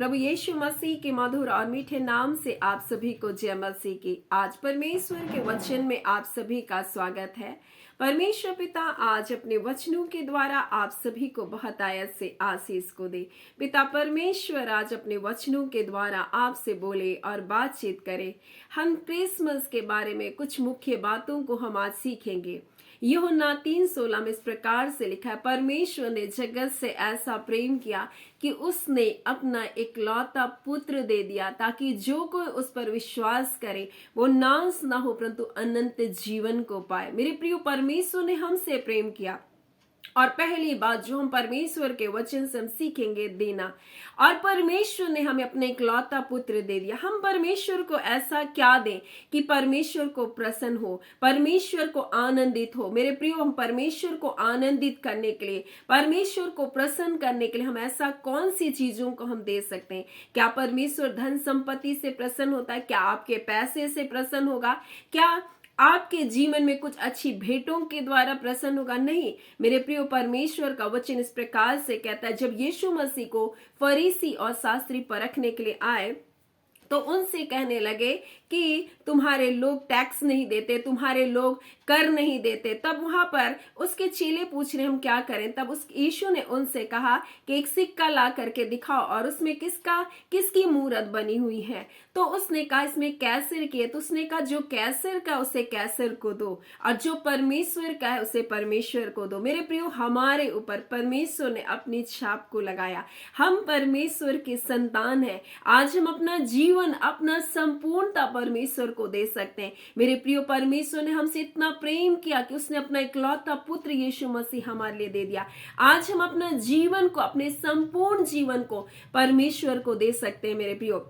प्रभु यीशु मसीह के मधुर और मीठे नाम से आप सभी को जय मसीह की। आज परमेश्वर के वचन में आप सभी का स्वागत है। परमेश्वर पिता आज अपने वचनों के द्वारा आप सभी को बहुत आयत से आशीष को दे। पिता परमेश्वर आज अपने वचनों के द्वारा आपसे बोले और बातचीत करे। हम क्रिसमस के बारे में कुछ मुख्य बातों को हम आज सीखेंगे। यूहन्ना 3:16 में इस प्रकार से लिखा है, परमेश्वर ने जगत से ऐसा प्रेम किया कि उसने अपना इकलौता पुत्र दे दिया, ताकि जो कोई उस पर विश्वास करे वो नाश ना हो परंतु अनंत जीवन को पाए। मेरे प्रिय, परमेश्वर ने हमसे प्रेम किया। और पहली बात जो हम परमेश्वर के वचन से हम सीखेंगे, देना। और परमेश्वर ने हमें अपने इकलौता पुत्र दे दिया। हम परमेश्वर को ऐसा क्या दें कि परमेश्वर को प्रसन्न हो, परमेश्वर को आनंदित हो। मेरे प्रियो, हम परमेश्वर को आनंदित करने के लिए, परमेश्वर को प्रसन्न करने के लिए हम ऐसा कौन सी चीजों को हम दे सकते हैं? क्या परमेश्वर धन संपत्ति से प्रसन्न होता है? क्या आपके पैसे से प्रसन्न होगा? क्या आपके जीवन में कुछ अच्छी भेंटों के द्वारा प्रसन्न होगा? नहीं मेरे प्रियो, परमेश्वर का वचन इस प्रकार से कहता है, जब यीशु मसीह को फरीसी और शास्त्री परखने के लिए आए तो उनसे कहने लगे कि तुम्हारे लोग टैक्स नहीं देते, तुम्हारे लोग कर नहीं देते। तब वहां पर उसके चेले पूछ रहे हम क्या करें? तब उस यीशु ने उनसे कहा कि एक सिक्का ला करके दिखाओ और उसमें किसकी मूरत बनी हुई है। तो उसने कहा इसमें कैसर की है। तो उसने कहा जो कैसर का उसे कैसर को दो और जो परमेश्वर का है उसे परमेश्वर को दो। मेरे प्रियो, हमारे ऊपर परमेश्वर ने अपनी छाप को लगाया। हम परमेश्वर के संतान हैं। आज हम अपना जीवन, अपना संपूर्णता परमेश्वर को दे सकते हैं। मेरे प्रियो, परमेश्वर ने हमसे इतना प्रेम किया कि उसने अपना इकलौता पुत्र यीशु मसीह हमारे लिए दे दिया। आज हम अपना जीवन को, अपने संपूर्ण जीवन को परमेश्वर को दे सकते हैं मेरे प्रियो।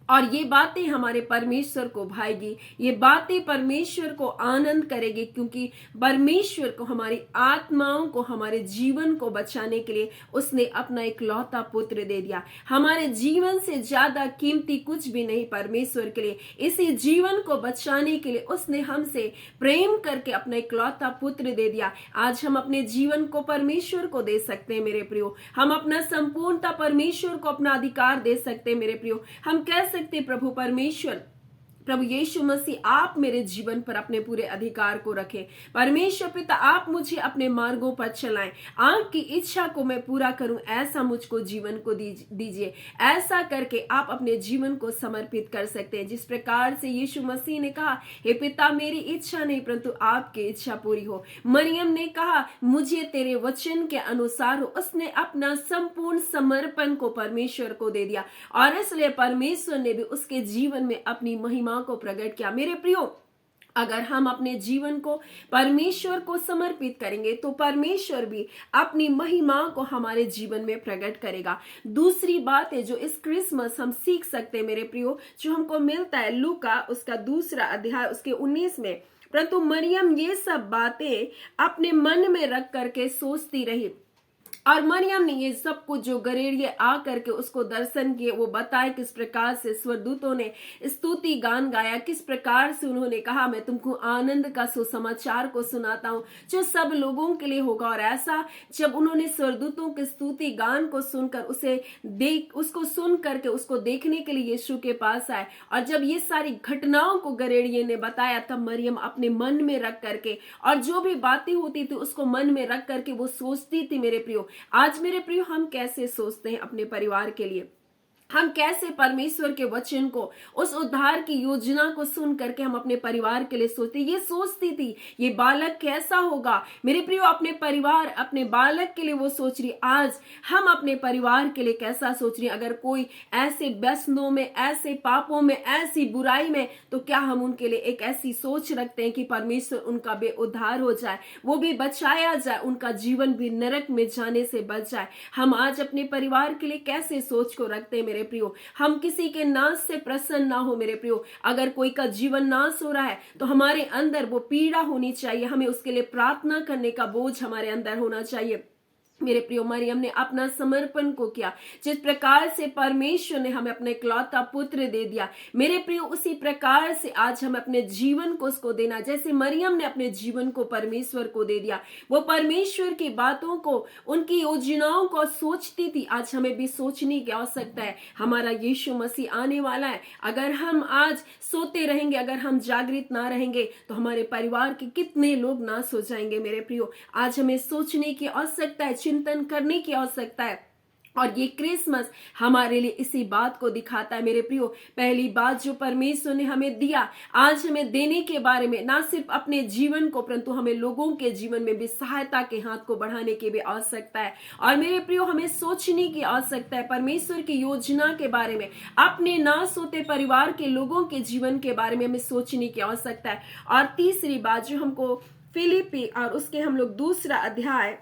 और ये बातें हमारे परमेश्वर को भाएगी, ये बातें परमेश्वर को आनंद करेगी, क्योंकि परमेश्वर को हमारी आत्माओं को, हमारे जीवन को बचाने के लिए उसने अपना इकलौता पुत्र दे दिया। हमारे जीवन से ज्यादा कीमती कुछ भी नहीं परमेश्वर के लिए। इसी जीवन को बचाने के लिए उसने हमसे प्रेम करके अपना इकलौता पुत्र दे दिया। आज हम अपने जीवन को परमेश्वर को दे सकते हैं मेरे प्रियो। हम अपना संपूर्णता परमेश्वर को अपना अधिकार दे सकते हैं मेरे प्रियो। हम कह सकते प्रभु परमेश्वर, प्रभु यीशु मसीह, आप मेरे जीवन पर अपने पूरे अधिकार को रखें। परमेश्वर पिता, आप मुझे अपने मार्गों पर चलाएं। आपकी इच्छा को मैं पूरा करूं, ऐसा मुझको जीवन को दीजिए। ऐसा करके आप अपने जीवन को समर्पित कर सकते हैं। जिस प्रकार से यीशु मसीह ने कहा, हे पिता, मेरी इच्छा नहीं परंतु आपकी इच्छा पूरी हो। मरियम ने कहा, मुझे तेरे वचन के अनुसार हो। उसने अपना संपूर्ण समर्पण को परमेश्वर को दे दिया और इसलिए परमेश्वर ने भी उसके जीवन में अपनी महिमा को प्रकट किया। मेरे प्रियो, अगर हम अपने जीवन को परमेश्वर को समर्पित करेंगे तो परमेश्वर भी अपनी महिमा को हमारे जीवन में प्रकट करेगा। दूसरी बात है जो इस क्रिसमस हम सीख सकते हैं मेरे प्रियो, जो हमको मिलता है लूका उसका 2 अध्याय उसके 19 में, परंतु मरियम ये सब बातें अपने मन में रख करके सोचती रही। और मरियम ने ये सब कुछ जो गरेड़िए आ करके उसको दर्शन किए वो बताए, किस प्रकार से स्वर्गदूतों ने स्तुति गान गाया, किस प्रकार से उन्होंने कहा मैं तुमको आनंद का सुसमाचार को सुनाता हूँ जो सब लोगों के लिए होगा। और ऐसा जब उन्होंने स्वर्गदूतों के स्तुति गान को सुनकर उसको सुन करके उसको देखने के लिए यीशु के पास आए, और जब ये सारी घटनाओं को गरेड़िए ने बताया, तब मरियम अपने मन में रख करके और जो भी बातें होती थी उसको मन में रख करके वो सोचती थी। मेरे प्रियो, आज मेरे प्रियो, हम कैसे सोचते हैं अपने परिवार के लिए? हम कैसे परमेश्वर के वचन को, उस उद्धार की योजना को सुन करके हम अपने परिवार के लिए सोचते? ये सोचती थी ये बालक कैसा होगा। मेरे प्रियो, अपने परिवार, अपने बालक के लिए वो सोच रही। आज हम अपने परिवार के लिए कैसा सोच रही? अगर कोई ऐसे व्यसनों में, ऐसे पापों में, ऐसी बुराई में, तो क्या हम उनके लिए एक ऐसी सोच रखते हैं कि परमेश्वर उनका भी उद्धार हो जाए, वो भी बचाया जाए, उनका जीवन भी नरक में जाने से बच जाए? हम आज अपने परिवार के लिए कैसे सोच को रखते हैं मेरे प्रियो? हम किसी के नाश से प्रसन्न ना हो मेरे प्रियो। अगर कोई का जीवन नाश हो रहा है तो हमारे अंदर वो पीड़ा होनी चाहिए, हमें उसके लिए प्रार्थना करने का बोझ हमारे अंदर होना चाहिए। मेरे प्रियो मरियम ने अपना समर्पण को किया, जिस प्रकार से परमेश्वर ने हमें अपने इकलौता पुत्र दे दिया, मेरे प्रियो उसी प्रकार से आज हम अपने जीवन को उसको देना, जैसे मरियम ने अपने जीवन को परमेश्वर को दे दिया, वो परमेश्वर की बातों को, उनकी योजनाओं को सोचती थी। आज हमें भी सोचने की आवश्यकता है। हमारा यीशु मसीह आने वाला है। अगर हम आज सोते रहेंगे, अगर हम जागृत ना रहेंगे, तो हमारे परिवार के कितने लोग नाश हो जाएंगे। मेरे प्रियो आज हमें सोचने की आवश्यकता है, चिंतन करने की आवश्यकता है। और ये क्रिसमस हमारे लिए इसी बात को दिखाता है। मेरे प्रियो पहली बात जो परमेश्वर ने हमें दिया, आज हमें देने के बारे में, ना सिर्फ अपने जीवन को परंतु हमें लोगों के जीवन में भी सहायता के हाथ को बढ़ाने की भी आवश्यकता है। और मेरे प्रियो हमें सोचने की आवश्यकता है परमेश्वर की योजना के बारे में, अपने ना सोते परिवार के लोगों के जीवन के बारे में हमें सोचने की आवश्यकता है। और तीसरी बात जो हमको फिलिपी और उसके हम लोग दूसरा अध्याय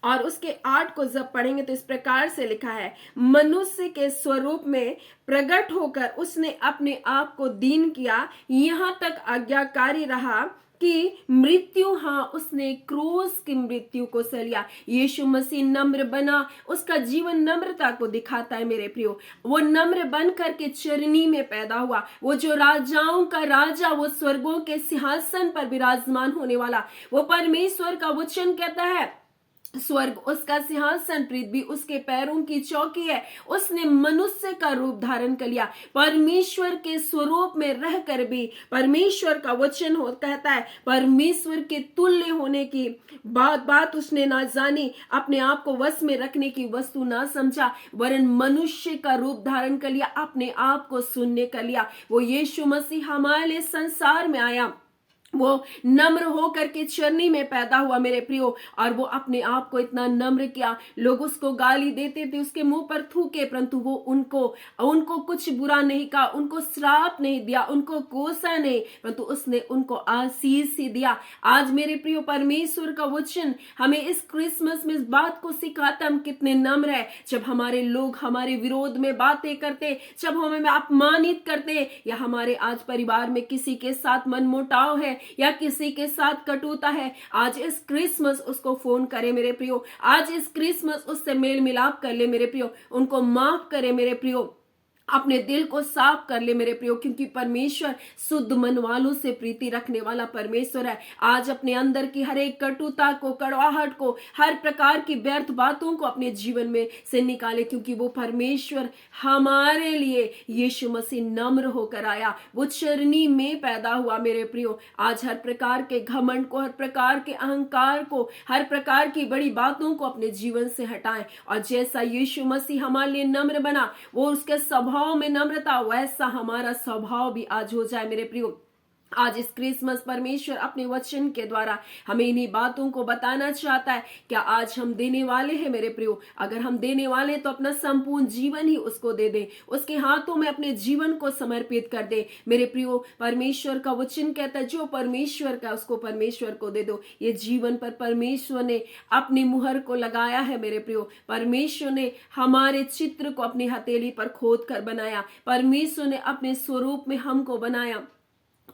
और उसके 8 को जब पढ़ेंगे तो इस प्रकार से लिखा है, मनुष्य के स्वरूप में प्रकट होकर उसने अपने आप को दीन किया, यहाँ तक आज्ञाकारी रहा कि मृत्यु, हाँ उसने क्रूस की मृत्यु को सह लिया। यीशु मसीह नम्र बना, उसका जीवन नम्रता को दिखाता है। मेरे प्रियो वो नम्र बन करके चरनी में पैदा हुआ, वो जो राजाओं का राजा, वो स्वर्गों के सिंहासन पर विराजमान होने वाला, वो परमेश्वर का वचन कहता है स्वर्ग उसका सिंहासन, पृथ्वी उसके पैरों की चौकी है। उसने मनुष्य का रूप धारण कर लिया, परमेश्वर के स्वरूप में रहकर भी परमेश्वर का वचन कहता है परमेश्वर के तुल्य होने की बात उसने ना जानी, अपने आप को वश में रखने की वस्तु ना समझा, वरन मनुष्य का रूप धारण कर लिया, अपने आप को शून्य कर लिया। वो यीशु मसीह हमारे लिए संसार में आया, वो नम्र होकर के चरनी में पैदा हुआ। मेरे प्रियो और वो अपने आप को इतना नम्र किया, लोग उसको गाली देते थे, उसके मुंह पर थूके, परंतु वो उनको कुछ बुरा नहीं कहा, उनको श्राप नहीं दिया, उनको कोसा नहीं, परंतु उसने उनको आशीष ही दिया। आज मेरे प्रियो परमेश्वर का वचन हमें इस क्रिसमस में इस बात को सिखाता हम कितने नम्र है। जब हमारे लोग हमारे विरोध में बातें करते, जब हमें अपमानित करते, या हमारे आज परिवार में किसी के साथ मनमुटाव है या किसी के साथ कटुता है, आज इस क्रिसमस उसको फोन करे मेरे प्रियो, आज इस क्रिसमस उससे मेल मिलाप कर ले मेरे प्रियो, उनको माफ करे मेरे प्रियो, अपने दिल को साफ कर ले मेरे प्रियो, क्योंकि परमेश्वर शुद्ध मन वालों से प्रीति रखने वाला परमेश्वर है। आज अपने अंदर की हर एक कटुता को, कड़वाहट को, हर प्रकार की व्यर्थ बातों को अपने जीवन में से निकाले, क्योंकि वो परमेश्वर हमारे लिए यीशु मसीह नम्र होकर आया, वो चरनी में पैदा हुआ। मेरे प्रियो आज हर प्रकार के घमंड को, हर प्रकार के अहंकार को, हर प्रकार की बड़ी बातों को अपने जीवन से हटाएं, और जैसा यीशु मसीह हमारे लिए नम्र बना, वो उसके स्वभाव में नम्रता, वैसा हमारा स्वभाव भी आज हो जाए। मेरे प्रियो आज इस क्रिसमस परमेश्वर अपने वचन के द्वारा हमें इन्हीं बातों को बताना चाहता है। क्या आज हम देने वाले हैं मेरे प्रियो? अगर हम देने वाले तो अपना संपूर्ण जीवन ही उसको दे दें, उसके हाथों में अपने जीवन को समर्पित कर दे। मेरे प्रियो परमेश्वर का वचन कहता है जो परमेश्वर का उसको परमेश्वर को दे दो। ये जीवन पर परमेश्वर ने अपनी मुहर को लगाया है। मेरे प्रियो परमेश्वर ने हमारे चित्र को अपनी हथेली पर खोद कर बनाया, परमेश्वर ने अपने स्वरूप में हमको बनाया,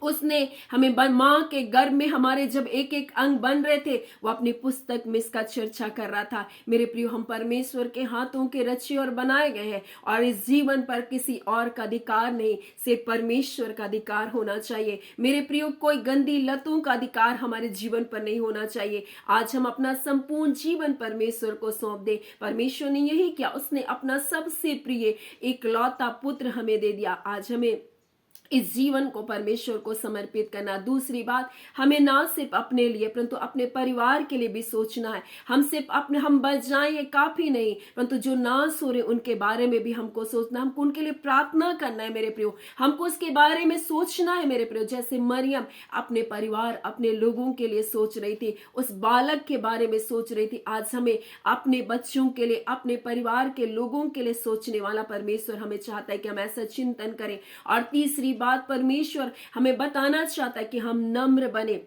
उसने हमें मां के गर्भ में हमारे जब एक एक अंग बन रहे थे, वो अपनी पुस्तक में इसका चर्चा कर रहा था। मेरे प्रियो हम परमेश्वर के हाथों के रचे और बनाए गए हैं, और इस जीवन पर किसी और का अधिकार नहीं, सिर्फ परमेश्वर का अधिकार होना चाहिए। मेरे प्रियो कोई गंदी लतों का अधिकार हमारे जीवन पर नहीं होना चाहिए। आज हम अपना संपूर्ण जीवन परमेश्वर को सौंप दे। परमेश्वर ने यही किया, उसने अपना सबसे प्रिय इकलौता पुत्र हमें दे दिया। आज हमें इस जीवन को परमेश्वर को समर्पित करना। दूसरी बात, हमें ना सिर्फ अपने लिए परंतु अपने परिवार के लिए भी सोचना है। हम सिर्फ अपने हम बच जाएं ये काफी नहीं, परंतु जो नाश हो रहे उनके बारे में भी हमको सोचना, हमको उनके लिए प्रार्थना करना है मेरे प्रियो, हमको उसके बारे में सोचना है मेरे प्रियो। जैसे मरियम अपने परिवार, अपने लोगों के लिए सोच रही थी, उस बालक के बारे में सोच रही थी, आज हमें अपने बच्चों के लिए, अपने परिवार के लोगों के लिए सोचने वाला परमेश्वर हमें चाहता है कि हम ऐसा चिंतन करें। और तीसरी बात, परमेश्वर हमें बताना चाहता है कि हम नम्र बने।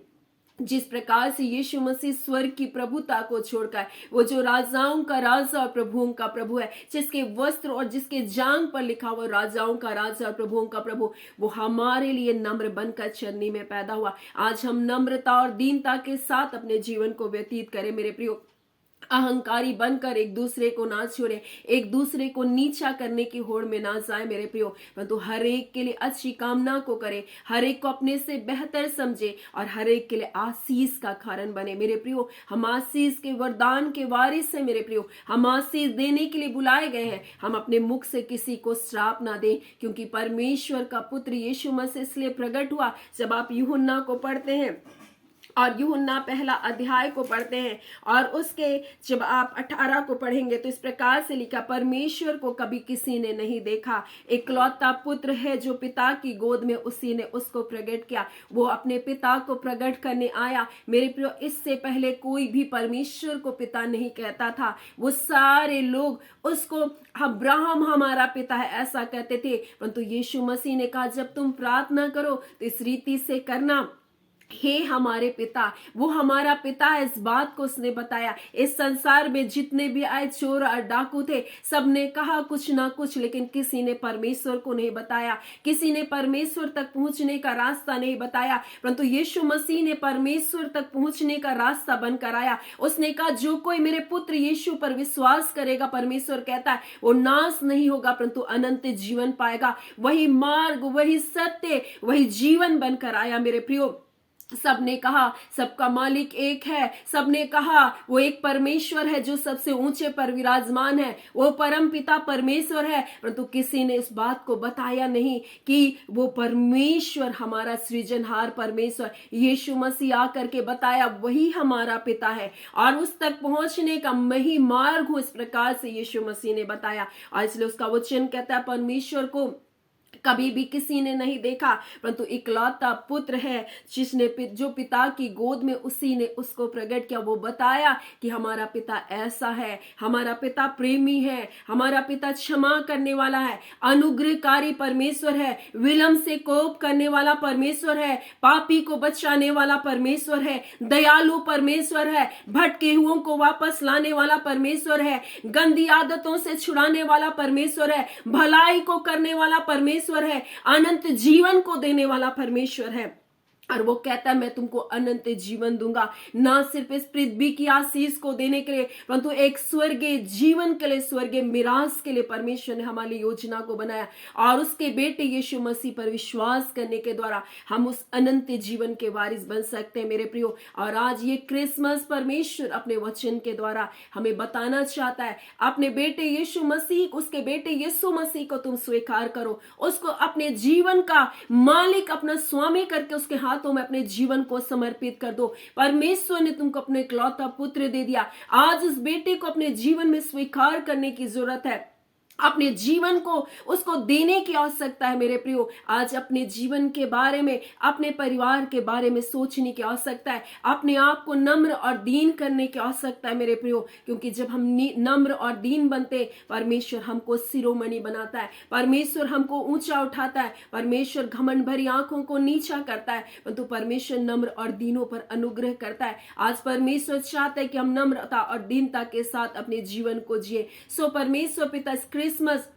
जिस प्रकार से यीशु मसीह स्वर्ग की प्रभुता को छोड़कर, वो जो राजाओं का राजा और प्रभुओं का प्रभु है, जिसके वस्त्र और जिसके जांग पर लिखा हुआ राजाओं का राजा और प्रभुओं का प्रभु, वो हमारे लिए नम्र बनकर चरनी में पैदा हुआ। आज हम नम्रता और दीनता के साथ अपने जीवन को व्यतीत करें मेरे प्रियो। अहंकारी बनकर एक दूसरे को ना छोड़े, एक दूसरे को नीचा करने की होड़ में ना जाए मेरे प्रियो, परंतु हर एक के लिए अच्छी कामना को करे, हर एक को अपने से बेहतर समझे और हर एक के लिए आशीष का कारण बने मेरे प्रियो। हम आशीष के वरदान के वारिस हैं मेरे प्रियो, हम आशीष देने के लिए बुलाए गए हैं। हम अपने मुख से किसी को श्राप ना दें, क्योंकि परमेश्वर का पुत्र यीशु मसीह इसलिए प्रकट हुआ। जब आप यूहन्ना को पढ़ते हैं और यूहन्ना पहला अध्याय को पढ़ते हैं और उसके जब आप 18 को पढ़ेंगे तो इस प्रकार से लिखा, परमेश्वर को कभी किसी ने नहीं देखा, इकलौता पुत्र है जो पिता की गोद में, उसी ने उसको प्रकट किया। वो अपने पिता को प्रकट करने आया मेरे प्रियो। इससे पहले कोई भी परमेश्वर को पिता नहीं कहता था। वो सारे लोग उसको अब्राहम हमारा पिता है ऐसा कहते थे, परंतु यीशु मसीह ने कहा जब तुम प्रार्थना करो तो इस रीति से करना, हे हमारे पिता। वो हमारा पिता है, इस बात को उसने बताया। इस संसार में जितने भी आए चोर और डाकू थे, सबने कहा कुछ ना कुछ, लेकिन किसी ने परमेश्वर को नहीं बताया, किसी ने परमेश्वर तक पहुंचने का रास्ता नहीं बताया। परंतु यीशु मसीह ने परमेश्वर तक पहुंचने का रास्ता बनकर आया। उसने कहा जो कोई मेरे पुत्र यीशु पर विश्वास करेगा, परमेश्वर कहता है, वो नाश नहीं होगा परंतु अनंत जीवन पाएगा। वही मार्ग, वही सत्य, वही जीवन बनकर आया मेरे प्रियो। सबने कहा सबका मालिक एक है, सबने कहा वो एक परमेश्वर है जो सबसे ऊंचे पर विराजमान है, वो परम पिता परमेश्वर है, परंतु किसी ने इस बात को बताया नहीं कि वो परमेश्वर, हमारा सृजनहार परमेश्वर यीशु मसीह आकर के बताया वही हमारा पिता है और उस तक पहुंचने का मैं ही मार्ग हूं। इस प्रकार से यीशु मसीह ने बताया और इसलिए उसका वचन कहता है परमेश्वर को कभी भी किसी ने नहीं देखा, परंतु इकलौता पुत्र है जिसने जो पिता की गोद में, उसी ने उसको प्रकट किया। वो बताया कि हमारा पिता ऐसा है, हमारा पिता प्रेमी है, हमारा पिता क्षमा करने वाला है, अनुग्रहकारी परमेश्वर है, विलंब से कोप करने वाला परमेश्वर है, पापी को बचाने वाला परमेश्वर है, दयालु परमेश्वर है, भटके हुओं को वापस लाने वाला परमेश्वर है, गंदी आदतों से छुड़ाने वाला परमेश्वर है, भलाई को करने वाला परमेश्वर है, अनंत जीवन को देने वाला परमेश्वर है। और वो कहता है मैं तुमको अनंत जीवन दूंगा, ना सिर्फ इस पृथ्वी की आशीष को देने के लिए, परंतु एक स्वर्गीय जीवन के लिए, स्वर्गीय मिरास के लिए परमेश्वर ने हमारी योजना को बनाया और उसके बेटे यीशु मसीह पर विश्वास करने के द्वारा हम उस अनंत जीवन के वारिस बन सकते हैं मेरे प्रियो। और आज ये क्रिसमस परमेश्वर अपने वचन के द्वारा हमें बताना चाहता है, अपने बेटे यीशु मसीह, उसके बेटे यीशु मसीह को तुम स्वीकार करो, उसको अपने जीवन का मालिक, अपना स्वामी करके उसके हाथ में अपने जीवन को समर्पित कर दो। परमेश्वर ने तुमको अपने इकलौता पुत्र दे दिया, आज उस बेटे को अपने जीवन में स्वीकार करने की जरूरत है, अपने जीवन को उसको देने की आवश्यकता है मेरे प्रियो। आज अपने जीवन के बारे में, अपने परिवार के बारे में सोचने की आवश्यकता है, अपने आप को नम्र और दीन करने की आवश्यकता है मेरे प्रियो, क्योंकि जब हम नम्र और दीन बनते, परमेश्वर हमको शिरोमणि बनाता है, परमेश्वर हमको ऊंचा उठाता है, परमेश्वर घमंड भरी आंखों को नीचा करता है, परंतु परमेश्वर नम्र और दीनों पर अनुग्रह करता है। आज परमेश्वर चाहता है कि हम नम्रता और दीनता के साथ अपने जीवन को जिए। सो परमेश्वर पिता क्रिसमस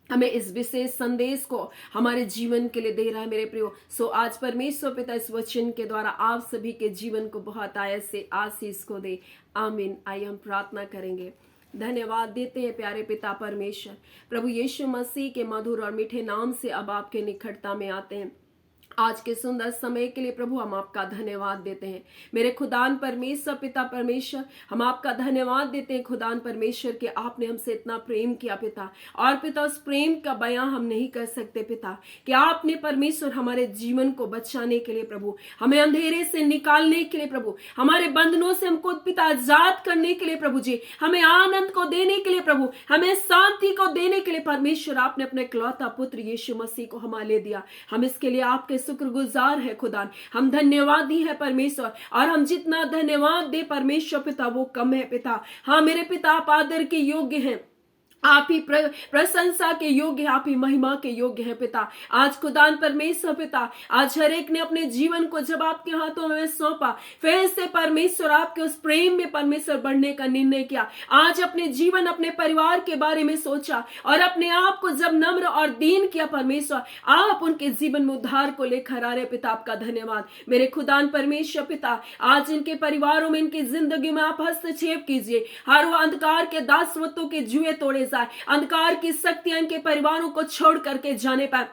हमें इस विशेष संदेश को हमारे जीवन के लिए दे रहा है मेरे प्रियो। सो आज परमेश्वर पिता इस वचन के द्वारा आप सभी के जीवन को बहुत आयत से आशीष को दे। आमीन। आइए हम प्रार्थना करेंगे। धन्यवाद देते हैं प्यारे पिता परमेश्वर, प्रभु यीशु मसीह के मधुर और मीठे नाम से अब आपके निकटता में आते हैं। आज के सुंदर समय के लिए प्रभु हम आपका धन्यवाद देते हैं। मेरे खुदान परमेश्वर पिता परमेश्वर, हम आपका धन्यवाद देते हैं खुदान परमेश्वर कि आपने हमसे इतना प्रेम किया पिता, और पिता उस प्रेम का बयां हम नहीं कर सकते पिता, कि आपने परमेश्वर हमारे जीवन को बचाने के लिए प्रभु, हमें अंधेरे से निकालने के लिए प्रभु, हमारे बंधनों से हमको पिता आजाद करने के लिए प्रभु जी, हमें आनंद को देने के लिए प्रभु, हमें शांति को देने के लिए परमेश्वर आपने अपने इकलौता पुत्र यीशु मसीह को हमारे लिए दिया। हम इसके लिए आपके शुक्रगुजार है खुदा, हम धन्यवादी है परमेश्वर, और हम जितना धन्यवाद दे परमेश्वर पिता वो कम है पिता। हाँ मेरे पिता, आप आदर के योग्य हैं, आप ही प्रशंसा के योग्य हैं, आप ही महिमा के योग्य हैं पिता। आज खुदान परमेश्वर पिता, आज हर एक ने अपने जीवन को जब आपके हाथों में सौंपा, फिर से परमेश्वर आपके उस प्रेम में परमेश्वर बढ़ने का निर्णय किया। आज अपने जीवन, अपने परिवार के बारे में सोचा और अपने आप को जब नम्र और दीन किया परमेश्वर, आप उनके जीवन में उद्धार को लेकर आ रहे पिता। आपका धन्यवाद मेरे खुदान परमेश्वर पिता। आज इनके परिवारों में, इनकी जिंदगी में आप हस्तक्षेप कीजिए। हर वो अंधकार के दासत्वों के जुए तोड़े, अंधकार की शक्तियां इनके परिवारों को छोड़ करके जाने पाए।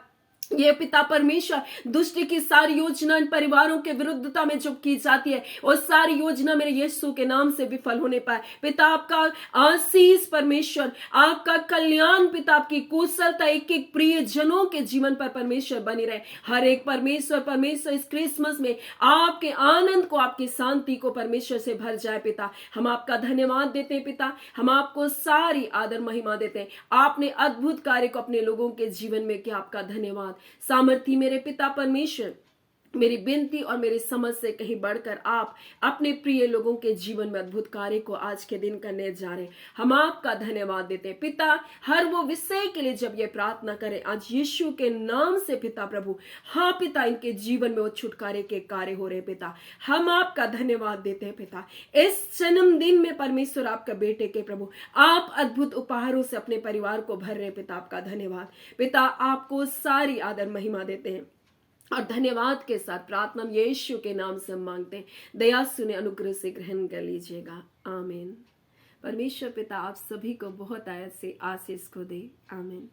ये पिता परमेश्वर, दुष्ट की सारी योजना इन परिवारों के विरुद्धता में जो की जाती है, वो सारी योजना मेरे यीशु के नाम से विफल होने पाए पिता। आपका आशीष परमेश्वर, आपका कल्याण पिता, आपकी कुशलता एक एक प्रिय जनों के जीवन पर परमेश्वर बनी रहे। हर एक परमेश्वर इस क्रिसमस में आपके आनंद को, आपकी शांति को परमेश्वर से भर जाए पिता। हम आपका धन्यवाद देते हैं पिता, हम आपको सारी आदर महिमा देते हैं। आपने अद्भुत कार्य को अपने लोगों के जीवन में किया, आपका धन्यवाद। सामर्थी मेरे पिता परमेश्वर, मेरी विनती और मेरी समझ से कहीं बढ़कर आप अपने प्रिय लोगों के जीवन में अद्भुत कार्य को आज के दिन करने जा रहे हैं। हम आपका धन्यवाद देते हैं पिता। हर वो विषय के लिए जब ये प्रार्थना करें आज यीशु के नाम से पिता प्रभु, हाँ पिता, इनके जीवन में वो छुटकारे के कार्य हो रहे पिता। हम आपका धन्यवाद देते हैं पिता। इस जन्मदिन में परमेश्वर आपका बेटे के प्रभु, आप अद्भुत उपहारों से अपने परिवार को भर रहे पिता। आपका धन्यवाद पिता। आपको सारी आदर महिमा देते हैं और धन्यवाद के साथ प्रार्थना यीशु के नाम से हम मांगते हैं। दया सुने, अनुग्रह से ग्रहण कर लीजिएगा। आमीन। परमेश्वर पिता आप सभी को बहुत आयत से आशीष को दे। आमीन।